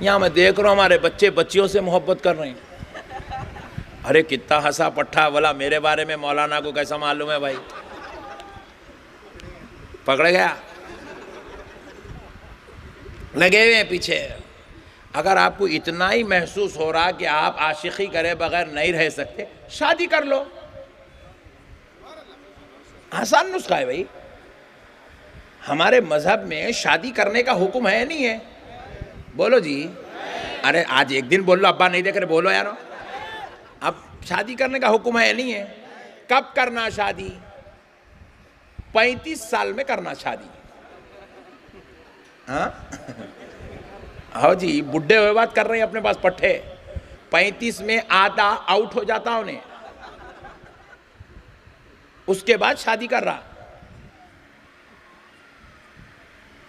यहाँ मैं देख रहा हूँ हमारे बच्चे बच्चियों से मोहब्बत कर रहे हैं। अरे कितना हंसा पट्टा बोला, मेरे बारे में मौलाना को कैसा मालूम है भाई, पकड़ गया, लगे हुए हैं पीछे। अगर आपको इतना ही महसूस हो रहा कि आप आशिकी करे बगैर नहीं रह सकते, शादी कर लो, आसान नुस्खा है भाई। हमारे मजहब में शादी करने का हुक्म है नहीं है? बोलो जी। अरे आज एक दिन बोल लो, अब्बा नहीं देख रहे, बोलो यार। अब शादी करने का हुक्म है नहीं है? कब करना शादी? 35 साल में करना शादी। हाँ जी, बुढ़े हुए बात कर रहे हैं अपने पास पट्टे। 35 में आधा आउट हो जाता उन्हें, उसके बाद शादी कर रहा।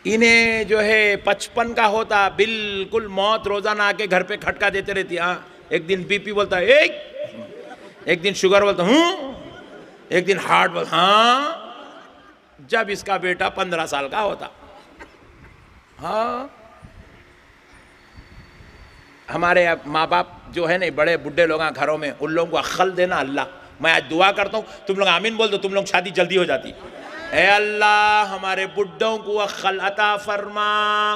इन्हें जो है 55 का होता, बिल्कुल मौत रोजाना आके घर पे खटका देते रहती। हाँ, एक दिन बीपी बोलता है एक दिन शुगर बोलता हूँ, एक दिन हार्ट बोलता हाँ। जब इसका बेटा 15 साल का होता, हाँ, हमारे माँ बाप जो है नहीं, बड़े बुढ़े लोग घरों में, उन लोगों को अक्ल देना अल्लाह। मैं आज दुआ करता हूँ, तुम लोग आमीन बोल दो, तुम लोग शादी जल्दी हो जाती। ए अल्लाह, हमारे बुढ़ों को अक्ल अता फरमा,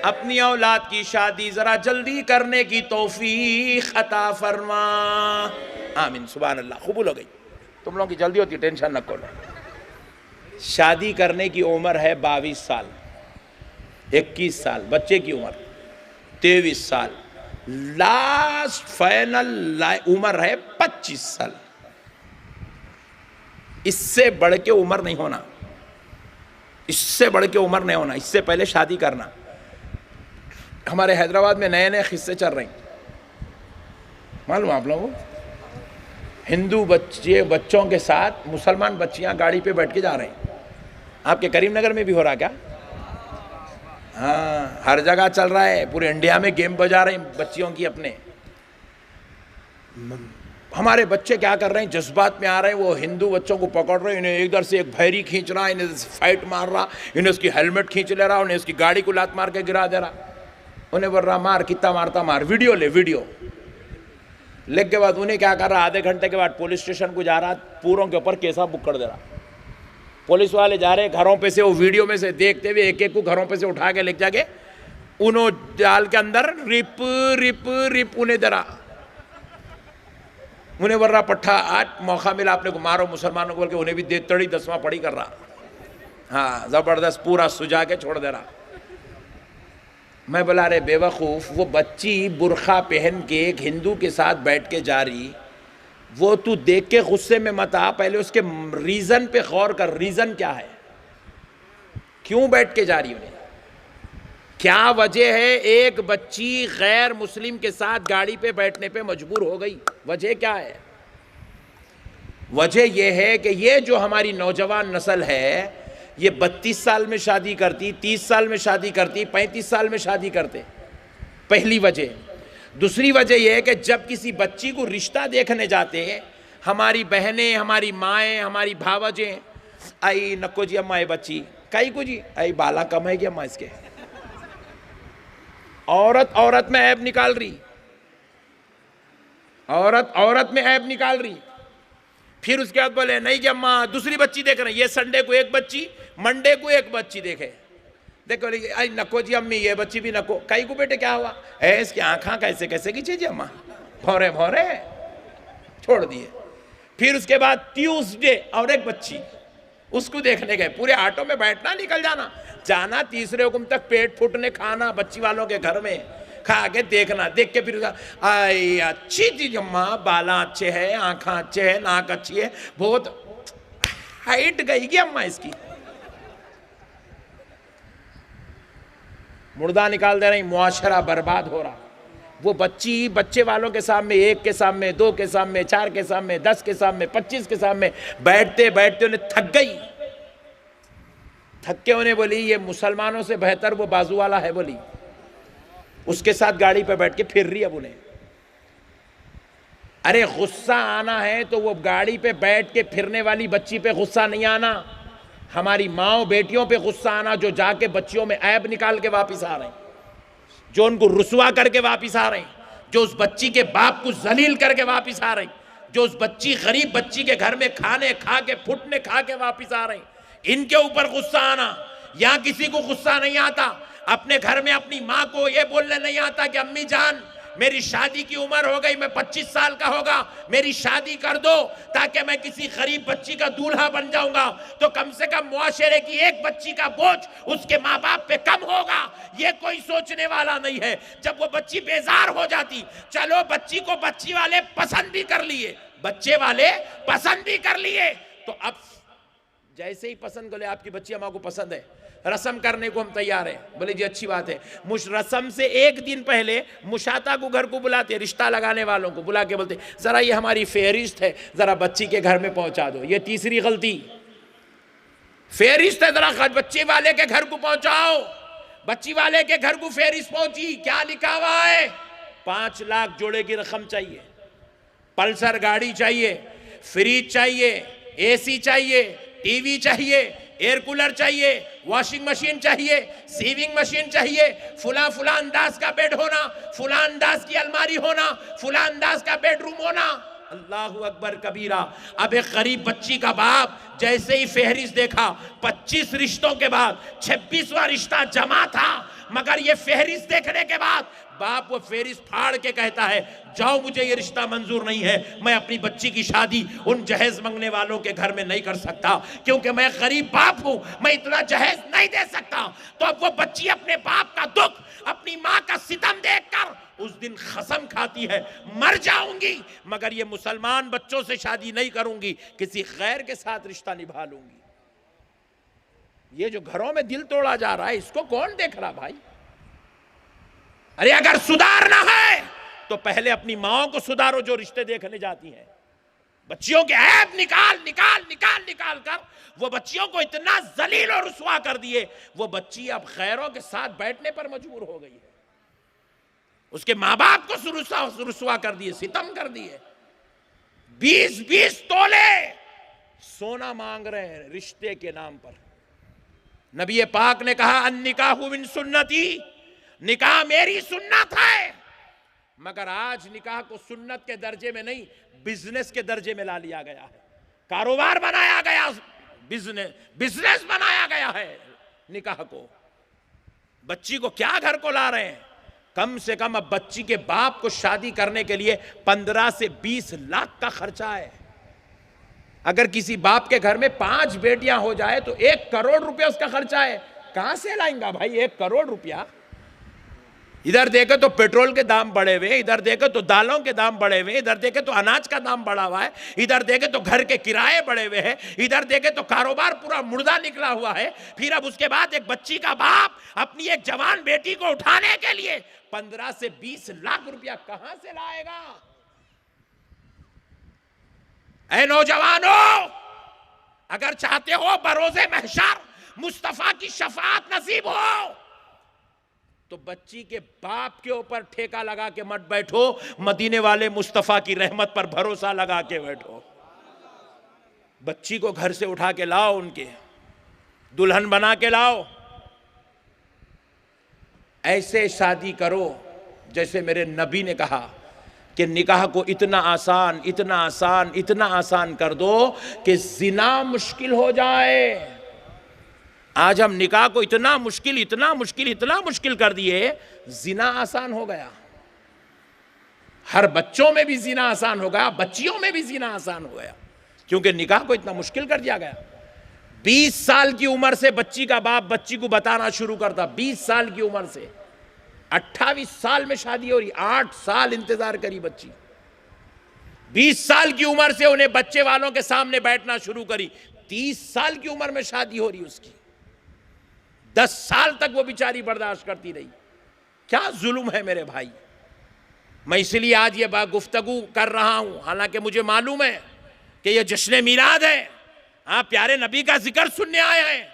अपनी औलाद की शादी जरा जल्दी करने की तौफीक अता फरमा। आमीन, सुभान अल्लाह, कबूल हो गई। तुम लोगों की जल्दी होती, टेंशन न करो। शादी करने की उम्र है 22 साल, 21 साल, बच्चे की उम्र 23 साल, लास्ट फाइनल उम्र है 25 साल। इससे बढ़ के उम्र नहीं होना, इससे बढ़ के उम्र नहीं होना, इससे पहले शादी करना। हमारे हैदराबाद में नए नए किस्से चल रहे हैं, मालूम आप लोगों को? हिंदू बच्चों के साथ मुसलमान बच्चियां गाड़ी पे बैठ के जा रहे हैं। आपके करीमनगर में भी हो रहा क्या? हाँ, हर जगह चल रहा है, पूरे इंडिया में गेम बजा रहे हैं बच्चियों की अपने। हमारे बच्चे क्या कर रहे हैं, जज्बात में आ रहे हैं, वो हिंदू बच्चों को पकड़ रहे हैं, इन्हें इधर से एक भैरी खींच रहा, इन्हें फाइट मार रहा, इन्हें उसकी हेलमेट खींच ले रहा, उन्हें उसकी गाड़ी को लात मार के गिरा दे रहा, उन्हें बोल रहा मार, कितना मारता मार, वीडियो ले, वीडियो लेने के बाद उन्हें क्या कर रहा, आधे घंटे के बाद पुलिस स्टेशन को जा रहा, पूरों के ऊपर केसा बुक कर दे रहा। पुलिस वाले जा रहे घरों पे से, वो वीडियो में से देखते हुए एक एक को घरों पे से उठा के लेके जाके उन्हों जाल के अंदर रिप रिप रिप उन्हें दे रहा, उन्हें बोल रहा पट्ठा, आज मौका मिला आपने को मारो मुसलमानों को, बोल के उन्हें भी दे तड़ी 10वां पढ़ी कर रहा। हाँ, जबरदस्त, पूरा सुझा के छोड़ दे रहा। मैं बोला रे बेवकूफ़, वो बच्ची बुरखा पहन के एक हिंदू के साथ बैठ के जा रही, वो तू देख के गुस्से में मत आ, पहले उसके रीज़न पे गौर कर, रीज़न क्या है, क्यों बैठ के जा रही उन्हें, क्या वजह है? एक बच्ची गैर मुस्लिम के साथ गाड़ी पे बैठने पे मजबूर हो गई, वजह क्या है? वजह यह है कि ये जो हमारी नौजवान नस्ल है, ये 32 साल में शादी करती, 30 साल में शादी करती, 35 साल में शादी करते, पहली वजह। दूसरी वजह यह है कि जब किसी बच्ची को रिश्ता देखने जाते हैं, हमारी बहनें, हमारी माएँ, हमारी भावजें, आई नको जी अम्मा, ये बच्ची कई को जी, आई बाला कम है कि अम्मा इसके। औरत औरत में ऐब निकाल रही, औरत औरत में ऐब निकाल रही। फिर उसके बाद बोले नहीं कि अम्मा दूसरी बच्ची देख रहे हैं, ये संडे को एक बच्ची, मंडे को एक बच्ची देखे, देखो आई नको जी अम्मी, ये बच्ची भी नको। कई को बेटे क्या हुआ है, इसकी आंखें कैसे कैसे की चीज अम्मा, भौरे भौरे, छोड़ दिए। फिर उसके बाद ट्यूसडे और एक बच्ची, उसको देखने गए, पूरे ऑटो में बैठना, निकल जाना, जाना तीसरे हुक्म तक, पेट फूटने खाना बच्ची वालों के घर में, खा के देखना, देख के फिर आई अच्छी चीज अम्मा, बाला अच्छे है, आंखें अच्छे है, नाक अच्छी है, बहुत हाइट गई कि अम्मा इसकी, मुर्दा निकाल दे रही, मुआशरा बर्बाद हो रहा। वो बच्ची बच्चे वालों के सामने, एक के सामने, दो के सामने, 4 के सामने, 10 के सामने, 25 के सामने बैठते बैठते उन्हें थक गई, थक के उन्हें बोली ये मुसलमानों से बेहतर वो बाजू वाला है, बोली उसके साथ गाड़ी पे बैठ के फिर रही। अब उन्हें अरे गुस्सा आना है तो वो गाड़ी पे बैठ के फिरने वाली बच्ची पे गुस्सा नहीं आना, हमारी माओ बेटियों पे गुस्सा आना जो जाके बच्चियों में ऐब निकाल के वापस आ रहे हैं, जो उनको रुसवा करके वापिस आ रहे हैं, जो उस बच्ची के बाप को जलील करके वापिस आ रहे हैं, जो उस बच्ची गरीब बच्ची के घर में खाने खा के फुटने खा के वापिस आ रहे हैं, इनके ऊपर गुस्सा आना। यहां किसी को गुस्सा नहीं आता, अपने घर में अपनी माँ को ये बोलने नहीं आता कि अम्मी जान मेरी शादी की उम्र हो गई, मैं 25 साल का होगा, मेरी शादी कर दो ताकि मैं किसी गरीब बच्ची का दूल्हा बन जाऊंगा, तो कम से कम मुआशरे की एक बच्ची का बोझ उसके माँ बाप पे कम होगा। ये कोई सोचने वाला नहीं है। जब वो बच्ची बेजार हो जाती, चलो बच्ची को बच्ची वाले पसंद भी कर लिए, बच्चे वाले पसंद भी कर लिए, तो अब जैसे ही पसंद कर ले, आपकी बच्ची अम्मा को पसंद है, रस्म करने को हम तैयार हैं। बोले जी अच्छी बात है। रस्म से एक दिन पहले मुशाता को घर को बुलाते, रिश्ता लगाने वालों को बुला के बोलते जरा ये हमारी फेहरिस्त है, जरा बच्ची के घर में पहुंचा दो। ये तीसरी गलती। फेहरिस्त है, जरा बच्चे वाले के घर को पहुंचाओ। बच्ची वाले के घर को फेहरिस्त पहुंची, क्या लिखा हुआ है? 5 लाख जोड़े की रकम चाहिए, पल्सर गाड़ी चाहिए, फ्रिज चाहिए, एसी चाहिए, टीवी चाहिए, एयर कूलर चाहिए, वॉशिंग मशीन चाहिए, सीविंग मशीन चाहिए, फुला अंदाज का बेड होना, फुला अंदाज की अलमारी होना, फुला अंदाज का बेडरूम होना। अल्लाहु अकबर कबीरा। अब एक गरीब बच्ची का बाप जैसे ही फेहरिस्त देखा, 25 रिश्तों के बाद 26वां रिश्ता जमा था, मगर ये फेहरिस्त देखने के बाद बाप वो फेहरिस्त फाड़ के कहता है जाओ, मुझे ये रिश्ता मंजूर नहीं है, मैं अपनी बच्ची की शादी उन जहेज मांगने वालों के घर में नहीं कर सकता, क्योंकि मैं गरीब बाप हूं, मैं इतना जहेज नहीं दे सकता। तो अब वो बच्ची अपने बाप का दुख, अपनी माँ का सितम देखकर उस दिन कसम खाती है मर जाऊंगी मगर ये मुसलमान बच्चों से शादी नहीं करूंगी, किसी गैर के साथ रिश्ता निभा लूंगी। ये जो घरों में दिल तोड़ा जा रहा है, इसको कौन देख रहा भाई? अरे अगर सुधारना है तो पहले अपनी माओं को सुधारो जो रिश्ते देखने जाती हैं। बच्चियों के ऐब निकाल निकाल निकाल निकाल कर वो बच्चियों को इतना जलील और रुसवा कर दिए, वो बच्ची अब गैरों के साथ बैठने पर मजबूर हो गई है। उसके माँ बाप को रुसवा कर दिए, सितम कर दिए। 20-20 तोले सोना मांग रहे हैं रिश्ते के नाम पर। नबी पाक ने कहा अन्निकाहु मिन सुन्नती, निकाह मेरी सुन्नत है। मगर आज निकाह को सुन्नत के दर्जे में नहीं, बिजनेस के दर्जे में ला लिया गया है, कारोबार बनाया गया, बिजनेस बनाया गया है निकाह को। बच्ची को क्या घर को ला रहे हैं? कम से कम अब बच्ची के बाप को शादी करने के लिए 15 से 20 लाख का खर्चा है। अगर किसी बाप के घर में 5 बेटियां हो जाए तो 1 करोड़ रुपया उसका खर्चा है। कहां से लाएंगा भाई 1 करोड़ रुपया? इधर देखे तो पेट्रोल के दाम बढ़े हुए, इधर देखे तो दालों के दाम बढ़े हुए, इधर देखे तो अनाज का दाम बढ़ा हुआ है, इधर देखे तो घर के किराए बढ़े हुए हैं, इधर देखे तो कारोबार पूरा मुर्दा निकला हुआ है। फिर अब उसके बाद एक बच्ची का बाप अपनी एक जवान बेटी को उठाने के लिए 15 से 20 लाख रुपया कहां से लाएगा? ऐ नौजवानों, अगर चाहते हो बरोज़े महशर मुस्तफा की शफाअत नसीब हो तो बच्ची के बाप के ऊपर ठेका लगा के मत बैठो, मदीने वाले मुस्तफा की रहमत पर भरोसा लगा के बैठो। बच्ची को घर से उठा के लाओ, उनके दुल्हन बना के लाओ, ऐसे शादी करो जैसे मेरे नबी ने कहा कि निकाह को इतना आसान इतना आसान इतना आसान कर दो कि जिना मुश्किल हो जाए। आज हम निकाह को इतना मुश्किल इतना मुश्किल इतना मुश्किल कर दिए, जिना आसान हो गया। हर बच्चों में भी जिना आसान हो गया, बच्चियों में भी जिना आसान हो गया, क्योंकि निकाह को इतना मुश्किल कर दिया गया। 20 साल की उम्र से बच्ची का बाप बच्ची को बताना शुरू करता, 20 साल की उम्र से 28 साल में शादी हो रही, 8 साल इंतजार करी बच्ची। 20 साल की उम्र से उन्हें बच्चे वालों के सामने बैठना शुरू करी, 30 साल की उम्र में शादी हो रही उसकी। 10 साल तक वो बेचारी बर्दाश्त करती रही। क्या जुल्म है मेरे भाई। मैं इसलिए आज ये बात गुफ्तगू कर रहा हूं, हालांकि मुझे मालूम है कि ये जश्न मीलाद है, आप प्यारे नबी का जिक्र सुनने आए हैं,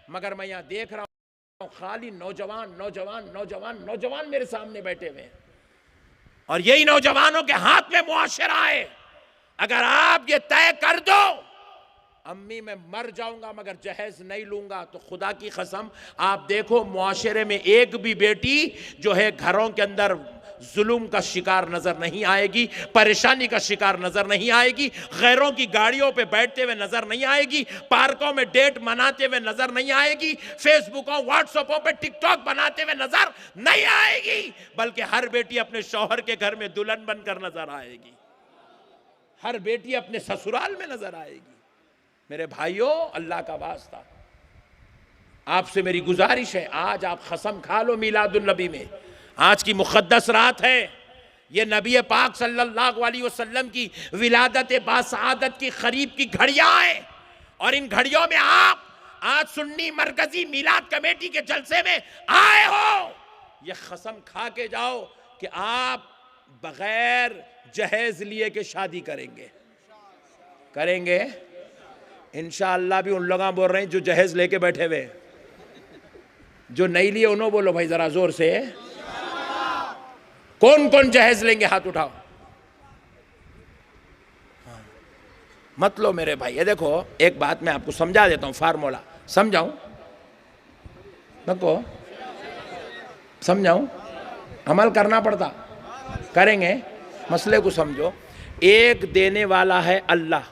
मगर मैं यहां देख रहा हूं खाली नौजवान नौजवान नौजवान नौजवान मेरे सामने बैठे हुए हैं, और यही नौजवानों के हाथ में मुआशरा है। अगर आप ये तय कर दो अम्मी मैं मर जाऊंगा मगर जहेज नहीं लूंगा। तो खुदा की कसम आप देखो मुआशरे में एक भी बेटी जो है घरों के अंदर जुल्म का शिकार नजर नहीं आएगी, परेशानी का शिकार नजर नहीं आएगी, गैरों की गाड़ियों पे बैठते हुए नजर नहीं आएगी, पार्कों में डेट मनाते हुए नजर नहीं आएगी, फेसबुकों व्हाट्सएपों पे टिकटॉक बनाते हुए नजर नहीं आएगी, बल्कि हर बेटी अपने शौहर के घर में दुल्हन बनकर नजर आएगी, हर बेटी अपने ससुराल में नजर आएगी। मेरे भाइयों, अल्लाह का वास्ता आपसे मेरी गुजारिश है, आज आप कसम खा लो मीलादुन नबी में, आज की मुक़द्दस रात है, ये नबी पाक सल्लल्लाहु अलैहि वसल्लम की विलादत बासआदत की करीब की घड़ियां हैं, और इन घड़ियों में आप आज सुन्नी मरकजी मीलाद कमेटी के जलसे में आए हो, ये कसम खा के जाओ कि आप बगैर जहेज लिए के शादी करेंगे इंशाअल्लाह। भी उन लोग बोल रहे हैं जो जहेज लेके बैठे हुए, जो नहीं लिए उन्होंने बोलो भाई जरा जोर से, कौन कौन जहेज लेंगे हाथ उठाओ। मत लो मेरे भाई। ये देखो एक बात मैं आपको समझा देता हूं, फार्मूला समझाऊं, नको समझाऊं, अमल करना पड़ता, करेंगे। मसले को समझो, एक देने वाला है अल्लाह,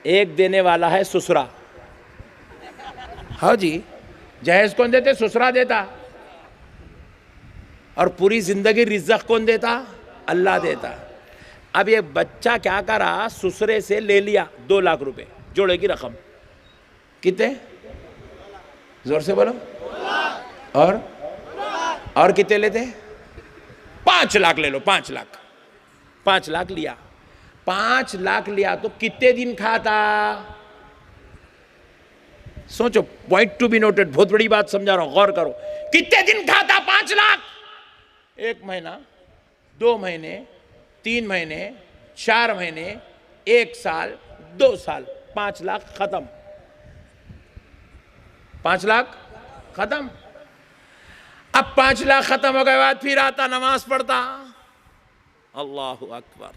एक देने वाला है ससुरा। हाँ जी, जहेज कौन देते? ससुरा देता। और पूरी जिंदगी रिज़्क़ कौन देता? अल्लाह देता। अब ये बच्चा क्या करा, ससुरे से ले लिया 2 लाख रुपए, जोड़े की रकम कितने? जोर से बोलो। और कितने लेते? 5 लाख ले लो, 5 लाख। 5 लाख लिया, 5 लाख लिया तो कितने दिन खाता? सोचो, पॉइंट टू बी नोटेड, बहुत बड़ी बात समझा रहा हूं, गौर करो। कितने दिन खाता 5 लाख? 1 महीना, 2 महीने, 3 महीने, 4 महीने, 1 साल, 2 साल, 5 लाख खत्म। 5 लाख खत्म। अब 5 लाख खत्म हो गए बाद फिर आता, नमाज पढ़ता, अल्लाहु अकबर,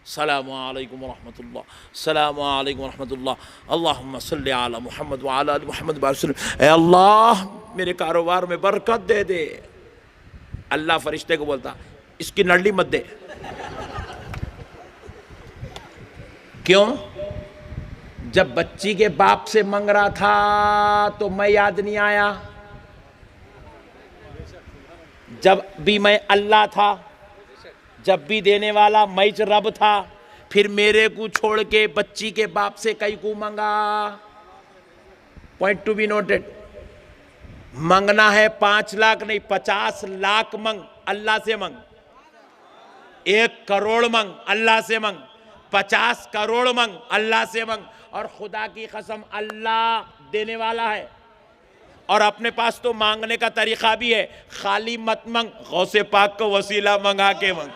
सलामु अलैकुम व रहमतुल्लाह, सलामु अलैकुम व रहमतुल्लाह, अल्लाहुम्मा सल्लि अला मुहम्मद व अला आलि मुहम्मद व सल्लम। ए अल्लाह मेरे कारोबार में बरकत दे दे। अल्लाह फरिश्ते को बोलता, इसकी नली मत दे। क्यों? जब बच्ची के बाप से मांग रहा था तो मैं याद नहीं आया, जब भी मैं अल्लाह था, जब भी देने वाला मैं रब था, फिर मेरे को छोड़ के बच्ची के बाप से कई को मांगा। पॉइंट टू बी नोटेड, मांगना है 5 लाख नहीं, 50 लाख मांग, अल्लाह से मांग। 1 करोड़ मांग, अल्लाह से मांग। 50 करोड़ मांग, अल्लाह से मांग। और खुदा की कसम अल्लाह देने वाला है। और अपने पास तो मांगने का तरीका भी है, खाली मत मांग, गौसे पाक को वसीला मंगा के मांग,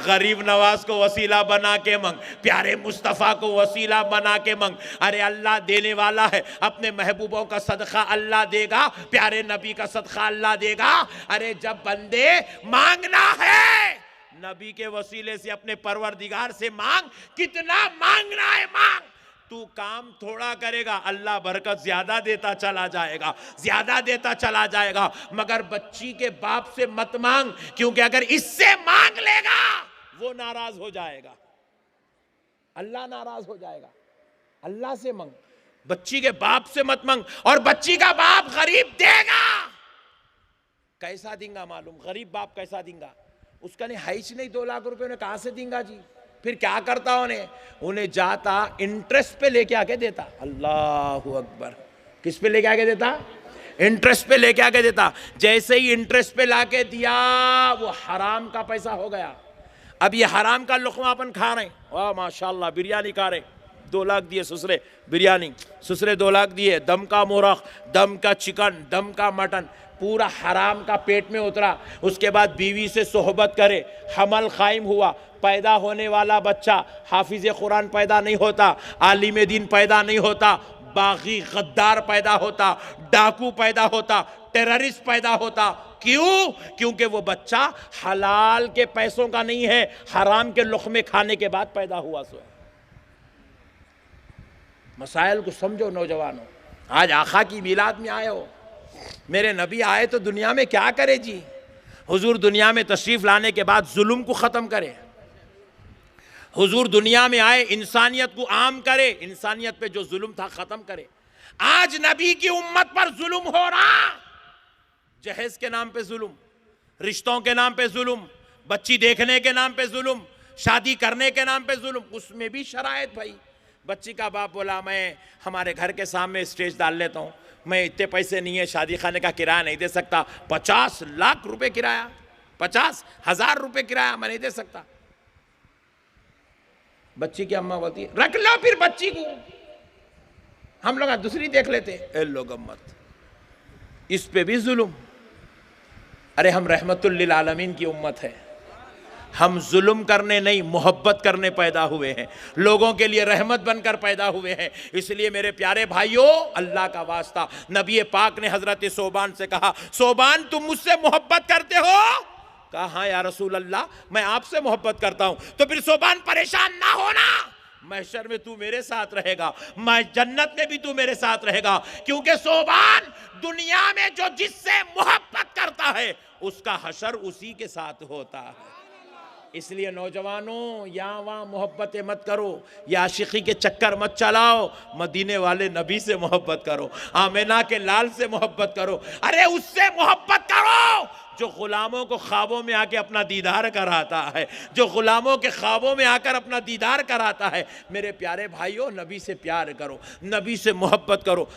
गरीब नवाज को वसीला बना के मांग, प्यारे मुस्तफ़ा को वसीला बना के मांग। अरे अल्लाह देने वाला है, अपने महबूबों का सदका अल्लाह देगा, प्यारे नबी का सदका अल्लाह देगा। अरे जब बंदे मांगना है, नबी के वसीले से अपने परवरदिगार से मांग, कितना मांगना है मांग। तू काम थोड़ा करेगा, अल्लाह बरकत ज्यादा देता चला जाएगा, ज्यादा देता चला जाएगा। मगर बच्ची के बाप से मत मांग, क्योंकि अगर इससे मांग लेगा वो नाराज हो जाएगा, अल्लाह नाराज हो जाएगा। अल्लाह से मांग, बच्ची के बाप से मत मांग। और बच्ची का बाप गरीब देगा, कैसा देगा मालूम? गरीब बाप कैसा देगा? उसका नहीं हाइच नहीं, 2 लाख रुपए उन्हें कहां से देगा जी? फिर क्या करता उन्हें जाता इंटरेस्ट पे लेके आके देता। अल्लाहु अकबर। किस पे लेके आके देता? इंटरेस्ट पे लेके आके देता। जैसे ही इंटरेस्ट पे लाके दिया, वो हराम का पैसा हो गया। अब ये हराम का लुक़मा अपन खा रहे हैं। वाह माशाल्लाह, बिरयानी खा रहे, 2 लाख दिए ससुरे बिरयानी, ससुरे 2 लाख दिए, दम का मोरख, दम का चिकन, दम का मटन, पूरा हराम का पेट में उतरा। उसके बाद बीवी से सोहबत करे, हमल कायम हुआ, पैदा होने वाला बच्चा हाफिज कुरान पैदा नहीं होता, आलिम दीन पैदा नहीं होता, बागी गद्दार पैदा होता, डाकू पैदा होता, टेररिस्ट पैदा होता। क्यों? क्योंकि वो बच्चा हलाल के पैसों का नहीं है, हराम के लुक़मे खाने के बाद पैदा हुआ। सो मसाइल को समझो नौजवानों। आज आका की मिलाद में आए हो, मेरे नबी आए तो दुनिया में क्या करे जी। हुजूर दुनिया में तशरीफ़ लाने के बाद जुल्म को ख़त्म करे। हुजूर दुनिया में आए इंसानियत को आम करे, इंसानियत पे जो जुल्म था ख़त्म करे। आज नबी की उम्मत पर जुल्म हो रहा, जहेज के नाम पे जुल्म, रिश्तों के नाम पे जुल्म, बच्ची देखने के नाम पे जुल्म, शादी करने के नाम पे जुल्म। उसमें भी शरायत भाई। बच्ची का बाप बोला मैं हमारे घर के सामने स्टेज डाल लेता हूँ, मैं इतने पैसे नहीं है, शादी खाने का किराया नहीं दे सकता, 50 लाख रुपए किराया, 50,000 रुपए किराया मैं नहीं दे सकता। बच्ची की अम्मा बोलती है रख लो फिर बच्ची को, हम लोग दूसरी देख लेते। ए लोग मत, इस पे भी जुल्म। अरे हम रहमतुल लिल आलमीन की उम्मत है, हम जुल्म करने नहीं मोहब्बत करने पैदा हुए हैं, लोगों के लिए रहमत बनकर पैदा हुए हैं। इसलिए मेरे प्यारे भाइयों, अल्लाह का वास्ता, नबी पाक ने हजरत सोबान से कहा, सोबान तुम मुझसे मोहब्बत करते हो? कहा हाँ या रसूल अल्लाह, मैं आपसे मोहब्बत करता हूं। तो फिर सोबान परेशान ना होना, महशर में तू मेरे साथ रहेगा, मैं जन्नत में भी तू मेरे साथ रहेगा। क्योंकि सोबान दुनिया में जो जिससे मोहब्बत करता है उसका हशर उसी के साथ होता है। इसलिए नौजवानों, यहाँ वहाँ मोहब्बतें मत करो, या आशिकी के चक्कर मत चलाओ, मदीने वाले नबी से मोहब्बत करो, आमिना के लाल से मोहब्बत करो। अरे उससे मोहब्बत करो जो गुलामों को ख्वाबों में आके अपना दीदार कराता है, जो गुलामों के ख्वाबों में आकर अपना दीदार कराता है। मेरे प्यारे भाइयों, नबी से प्यार करो, नबी से मोहब्बत करो।